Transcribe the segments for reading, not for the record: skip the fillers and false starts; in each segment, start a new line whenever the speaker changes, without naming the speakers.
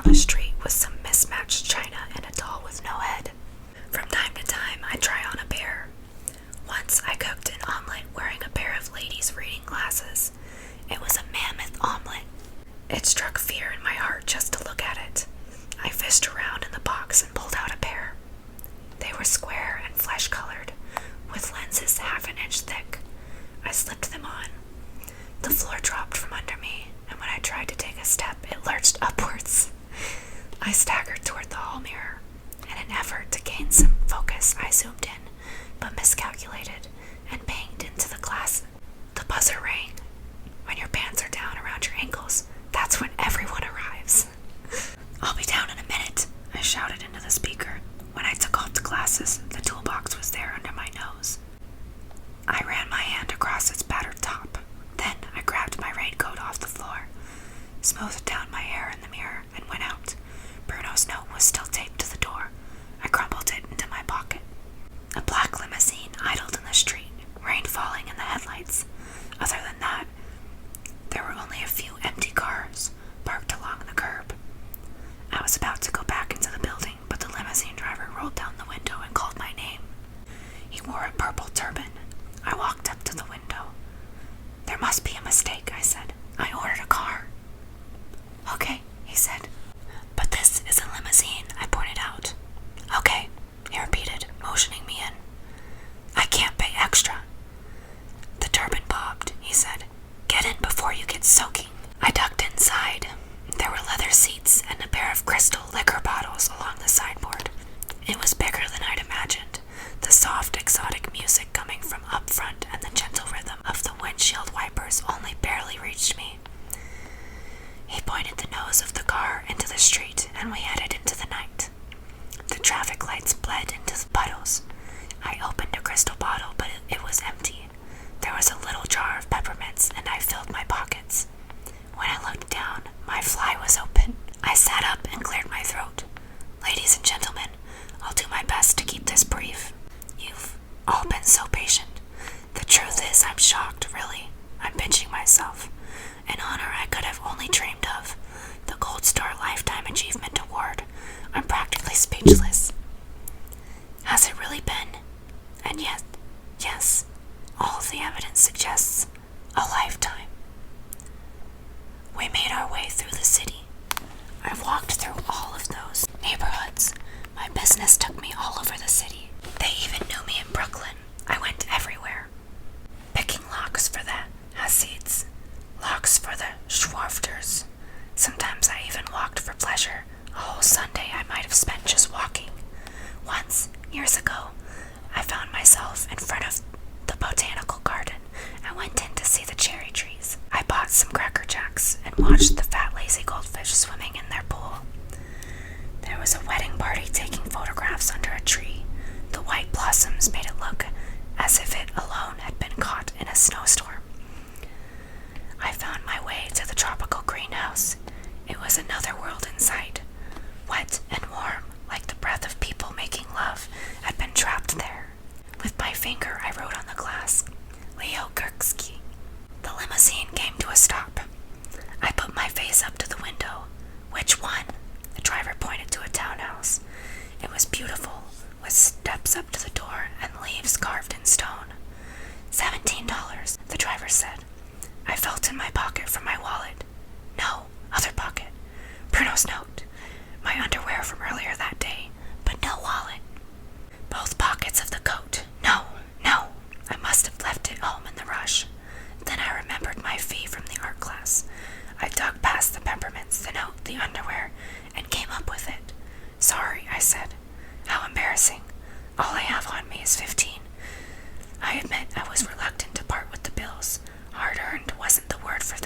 the street with some mismatched china and a doll with no head. From time to time, I try on a pair. Once I cooked an omelet wearing a pair of ladies' reading glasses. It was a mammoth omelet. It struck fear in my heart just to look at it. I fished around in the box and pulled out a pair. They were square and flesh-colored, with lenses half an inch thick. I slipped them on. The floor dropped from under me, and when I tried to take a step, it lurched upwards. I staggered toward the hall mirror. In an effort to gain some focus, I zoomed in, but miscalculated, and banged into the glass. The buzzer rang. When your pants are down around your ankles, that's when everyone arrives. "I'll be down in a minute," I shouted into the speaker. When I took off the glasses, the toolbox was there under my nose. I ran my hand across its battered top. Then I grabbed my raincoat off the floor, smoothed down my hair in the mirror, and went out. Bruno's note was still taped to the door. I crumpled it into my pocket. A black limousine idled in the street, rain falling in the headlights. Other than that, there were only a few empty cars parked along the curb. I was about to go back into the building, but the limousine driver rolled down the window and called my name. He wore a purple turban. I walked up to the window. "There must be a mistake," I said. "I ordered a car." "Okay," he said. "But this is a limousine," I pointed out. "Okay," he repeated, motioning me in. "I can't pay extra." The turban bobbed, he said. "Get in before you get soaking." I ducked inside. There were leather seats and a pair of crystal liquor bottles along the sideboard. It was bigger than I'd imagined, the soft, exotic music coming from up front and the gentle rhythm of the windshield wipers only barely reached me. He pointed the nose of the car into the street, and we headed into the night. The traffic lights bled into the puddles. I opened a crystal bottle, but it was empty. There was a little jar of peppermints, and I filled my pockets. When I looked down, my fly was open. I sat up and cleared my throat. "Ladies and gentlemen, I'll do my best to keep this brief. You've all been so patient. The truth is, I'm shocked, really. I'm pinching myself. An honor I could have only dreamed of. The Gold Star Lifetime Achievement Award. I'm practically speechless. Has it really been? And yet, yes, all of the evidence suggests a lifetime." We made our way through the city. I walked through all of those neighborhoods. My business took me all over the city. They even knew me in Brooklyn. I went everywhere. Picking locks for the Hasids, locks for the Schwarfters. Sometimes I even walked for pleasure. A whole Sunday I might have spent just walking. Once, years ago, I found myself in front of the botanical garden and went in to see the cherry trees. I bought some Cracker Jacks and watched the fat lazy goldfish swimming in their pool. There was a wedding party taking photographs under a tree. The white blossoms made it look as if it alone had been caught in a snowstorm. I found my way to the tropical greenhouse. It was another world in sight. Wet and warm, like the breath of people making love, had been trapped there. With my finger, I wrote on the glass, "Leo Kirksky." The limousine came to a stop. I put my face up to the window. "Which one?" The driver pointed to a townhouse. It was beautiful, with steps up to the door and leaves carved in stone. $17, the driver said. I felt in my pocket for my wallet. No, other pocket. Bruno's note. My underwear from earlier that day, but no wallet. Both pockets of the coat. No. I must have left it home in the rush. Then I remembered my fee from the art class. I dug past the peppermints, the note, the underwear, and came up with it. "Sorry," I said. "How embarrassing. All I have on me is 15. I admit I was reluctant to part with the bills. Hard-earned wasn't the word for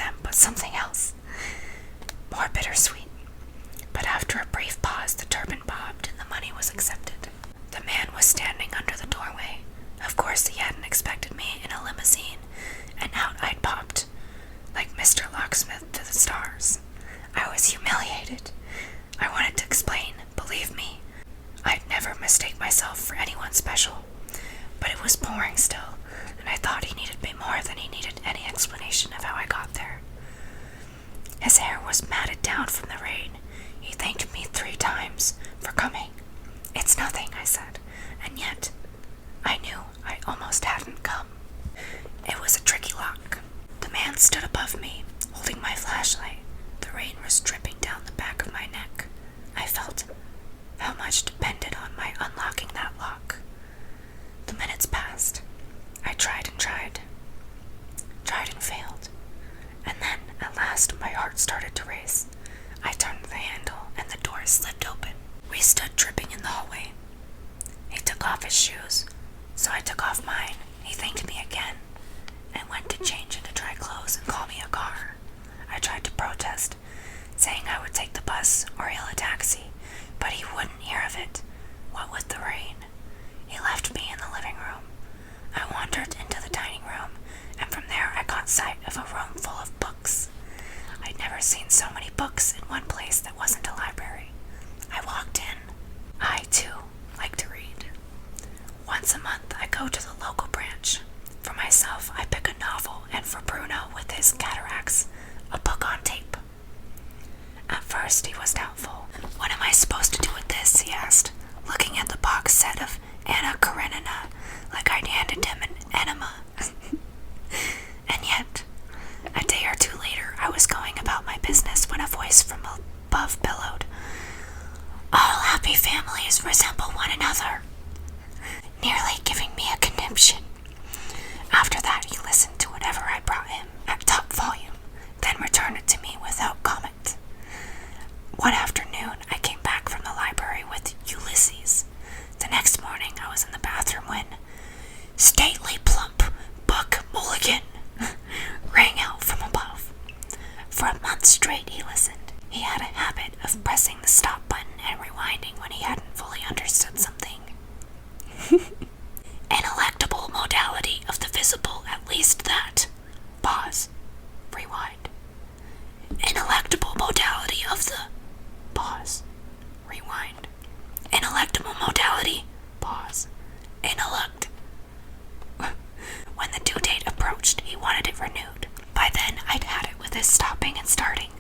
stood above me, holding my flashlight. The rain was dripping down the back of my neck. I felt how much depended on my unlocking that lock. The minutes passed. I tried and failed. And then, at last, my heart started to race. I turned the handle, and the door slipped open. We stood dripping in the hallway. He took off his shoes, so I took off mine. He thanked me again, and went to change into dry clothes and call me a car. I tried to protest, saying I would take the bus or hail a taxi, but he wouldn't hear of it. What with the rain? He left me in the living room. I wandered into the dining room, and from there I caught sight of a room full of books. I'd never seen so many books in one place that wasn't a library. I walked in. I, too, like to read. Once a month, I go to the local branch. For myself, I pick a novel, and for Bruno, with his cataracts, a book on tape. At first, he was doubtful. What am I supposed to do with this, he asked, looking at the box set of Anna Karenina, like I'd handed him an enema. And yet, a day or two later, I was going about my business when a voice from above bellowed, "All happy families resemble one another," nearly giving me a conniption. After that, he listened to whatever I brought him at top volume, then returned it to me without comment. One afternoon, I came back from the library with Ulysses. The next morning, I was in the bathroom when "Stately plump buck mulligan" rang out from above. For a month straight, he listened. He had a habit of pressing the stop button and rewinding when he hadn't fully understood something. An electable modality of the visible, at least that. Pause. Rewind. An electable modality of the. Pause. Rewind. An electable modality. Pause. Inelect. When the due date approached, he wanted it renewed. By then, I'd had it with his stopping and starting.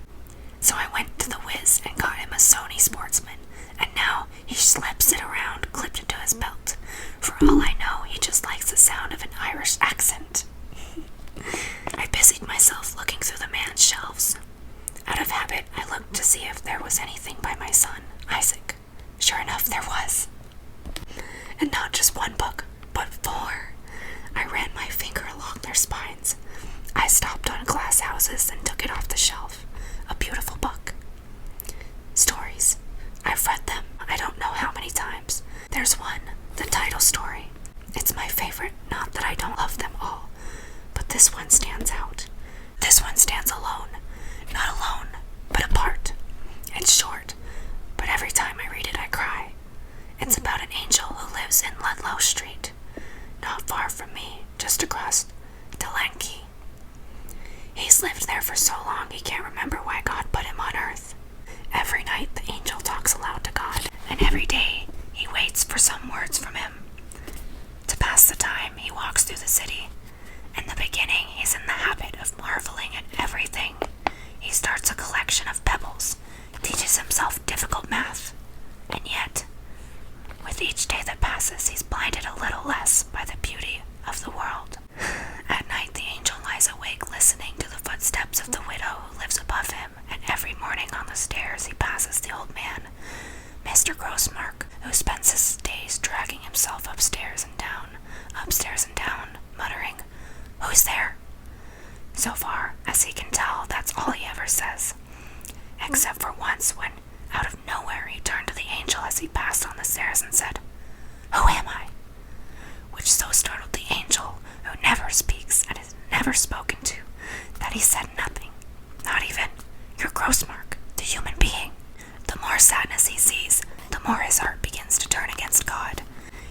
So I went to the Wiz and got him a Sony Sportsman, and now he slips it around, clipped into his belt. For all I know, he just likes the sound of an Irish accent. I busied myself looking through the man's shelves. Out of habit, I looked to see if there was anything by my son, Isaac. Sure enough, there was. And not just one book, but 4. I ran my finger along their spines. I stopped on glass houses and took it off the shelf. A beautiful book. Stories. I've read them, I don't know how many times. There's one, the title story. It's my favorite, not that I don't love them all, but this one stands out. This one stands alone. Not alone, but apart. It's short, but every time I read it, I cry. It's about an angel who lives in Ludlow Street, not far from me, just across Delanky. He's lived there for so long he can't remember why God put him on earth. Every night the angel talks aloud to God, and every day he waits for some words from him. To pass the time, he walks through the city. In the beginning, he's in the habit of marveling at everything. He starts a collection of pebbles, teaches himself difficult math, and yet, with each day that passes, he's blinded a little less by the beauty of the world. At night, the angel lies awake listening to the footsteps of the widow who lives above him, and every morning on the stairs he passes the old man, Mr. Grossmark, who spends his days dragging himself upstairs and down, muttering, "Who's there?" So far as he can tell, that's all he ever says. Except for once when, out of nowhere, he turned to the angel as he passed on the stairs and said, "Who am I?" Which so startled the angel, who never speaks and is never spoken to, that he said nothing, not even, "You're Grossmark, the human being." The more sadness he sees, the more his heart begins to turn against God.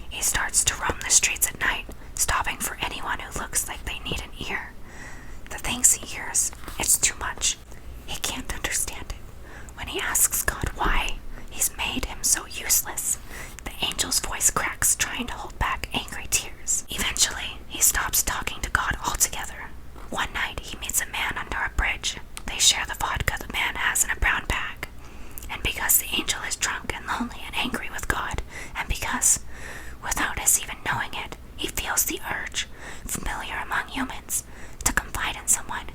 He starts to roam the streets at night, stopping for anyone who looks like they need an ear. The things he hears, it's too much. He can't understand it. When he asks God why he's made him so useless, the angel's voice cracks, trying to hold back angry tears. Eventually, he stops talking to God altogether. One night, he meets a man under a bridge. They share the vodka the man has in a brown bag. And because the angel is drunk and lonely and angry with God, and because, without his even knowing it, he feels the urge, familiar among humans, to confide in someone,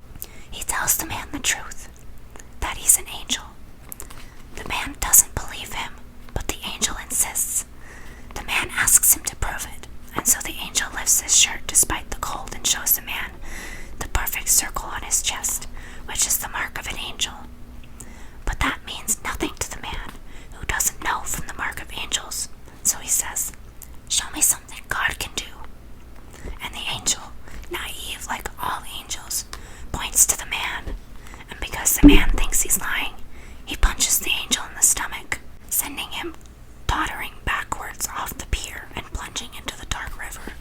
circle on his chest, which is the mark of an angel. But that means nothing to the man, who doesn't know from the mark of angels. So he says, "Show me something God can do." And the angel, naive like all angels, points to the man, and because the man thinks he's lying, he punches the angel in the stomach, sending him tottering backwards off the pier and plunging into the dark river,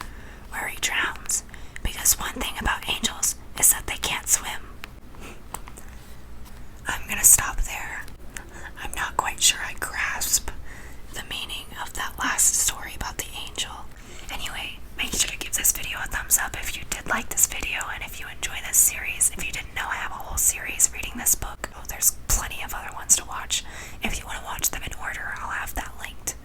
where he drowns, because one thing about angels is that they can't swim. I'm gonna stop there. I'm not quite sure I grasp the meaning of that last story about the angel. Anyway, make sure to give this video a thumbs up if you did like this video, and if you enjoy this series. If you didn't know, I have a whole series reading this book. Oh, there's plenty of other ones to watch. If you want to watch them in order, I'll have that linked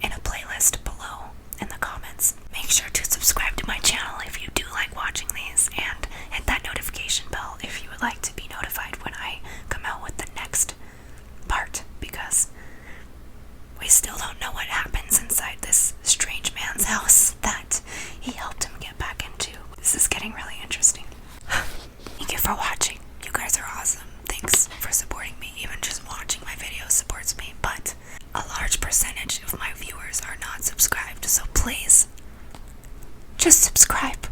in a playlist below in the comments. Make sure to subscribe to my channel if you do like watching these, and hit that notification bell if you would like to be notified when I come out with the next part, because we still don't know what happens inside this strange man's house that he helped him get back into. This is getting really interesting. Thank you for watching. You guys are awesome. Thanks for supporting me. Even just watching my videos supports me, but a large percentage of my viewers are not subscribed, so please, just subscribe.